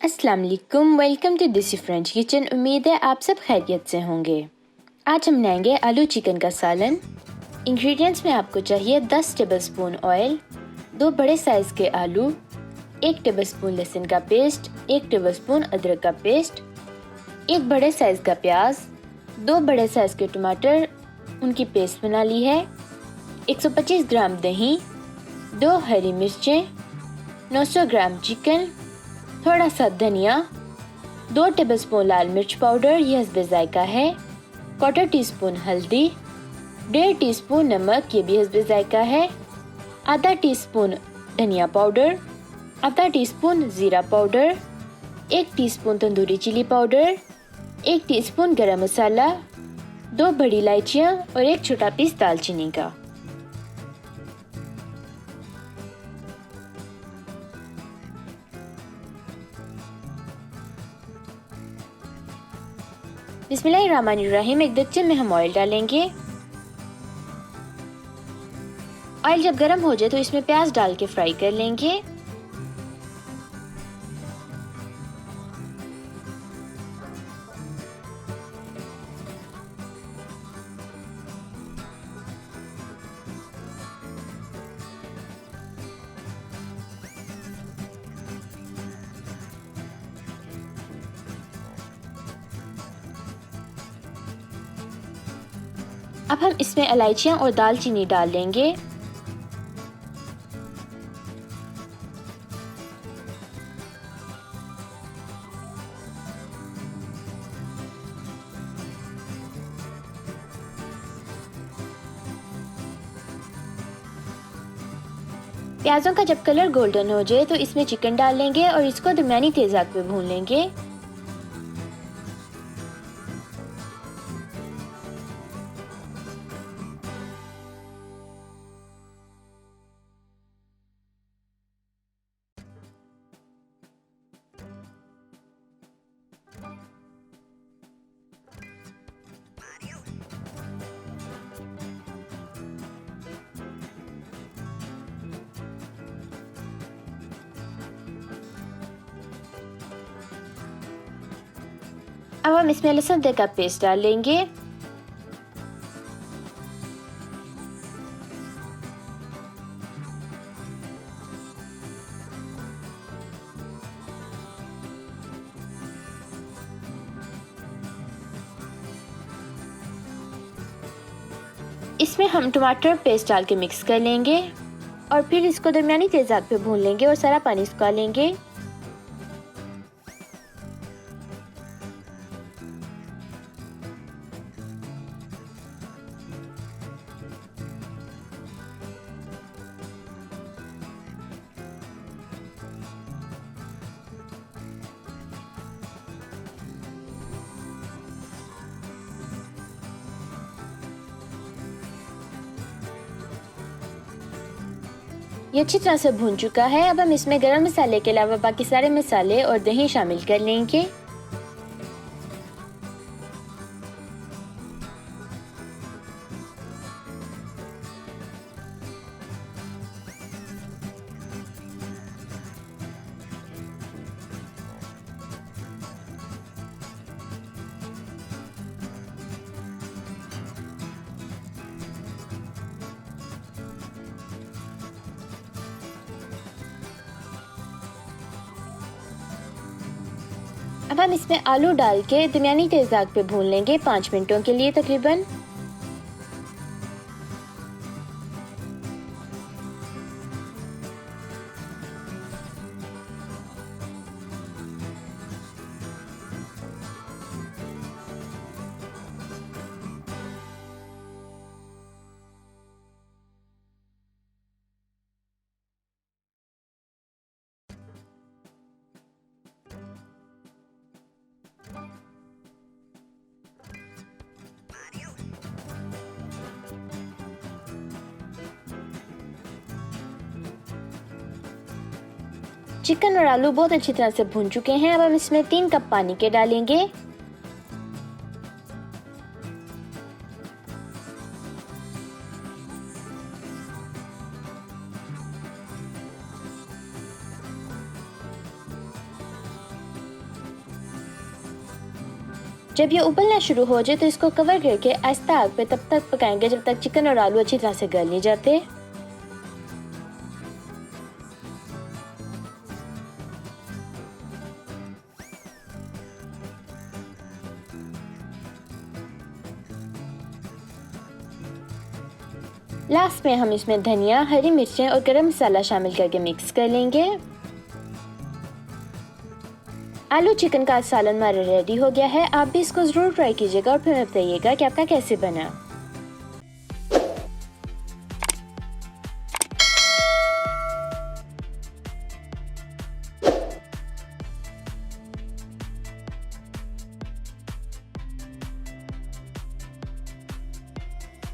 अस्सलाम वालेकुम, welcome to देसी फ्रेंच किचन। उम्मीद है आप सब खैरियत से होंगे। आज हम बनाएंगे आलू चिकन का सालन। इंग्रेडिएंट्स में आपको चाहिए 10 टेबलस्पून ऑयल, 2 बड़े साइज़ के आलू, 1 टेबलस्पून लहसुन का पेस्ट, 1 टेबलस्पून अदरक का पेस्ट, 1 बड़े साइज़ का प्याज, 2 बड़े साइज़ के टमाटर, उनकी पेस्ट बना ली है, 125 ग्राम दही, 2 हरी मिर्चें, 900 ग्राम चिकन, थोड़ा सा धनिया, 2 टेबलस्पून लाल मिर्च पाउडर, यह हस्बे जायका है, 1/4 टीस्पून हल्दी, 1.5 टीस्पून नमक, ये भी हस्बे जायका है, आधा टीस्पून धनिया पाउडर, आधा टीस्पून ज़ीरा powder, 1 teaspoon tandoori chilli powder, 1 teaspoon garam masala, 2 बड़ी इलायचियाँ और 1 छोटा पीस दालचीनी का। बिस्मिल्लाहिर्रहमानिर्रहीम। एक देगचे में हम ऑयल डालेंगे। ऑयल जब गर्म हो जाए तो इसमें प्याज डाल के फ्राई कर लेंगे। अब हम इसमें इलायचियाँ और दालचीनी डाल लेंगे। प्याज़ों का जब कलर गोल्डन हो जाए तो इसमें चिकन डाल लेंगे और इसको दरमियानी तेज़ आंच पे भून लेंगे। अब हम इसमें लहसुन अदरक का पेस्ट डाल लेंगे। इसमें हम टमाटर पेस्ट डाल के मिक्स कर लेंगे और फिर इसको दरमियानी तेज़ आंच पे भून लेंगे और सारा पानी सुखा लेंगे। ये अच्छी तरह से भून चुका है। अब हम इसमें गरम मसाले के अलावा बाकी सारे मसाले और दही शामिल कर लेंगे। अब हम इसमें आलू डाल के दरमियानी तेज़ आंच पे भून लेंगे 5 मिनटों के लिए तकरीबन। चिकन और आलू बहुत अच्छी तरह से भून चुके हैं। अब हम इसमें 3 कप पानी के डालेंगे। जब ये उबलना शुरू हो जाए तो इसको कवर करके आहिस्ता आग पे तब तक पकाएंगे जब तक चिकन और आलू अच्छी तरह से गल नहीं जाते। लास्ट में हम इसमें धनिया, हरी मिर्चें और गरम मसाला शामिल करके मिक्स कर लेंगे। आलू चिकन का सालन हमारा रेडी हो गया है। आप भी इसको ज़रूर ट्राई कीजिएगा और फिर बताइएगा कि आपका कैसे बना।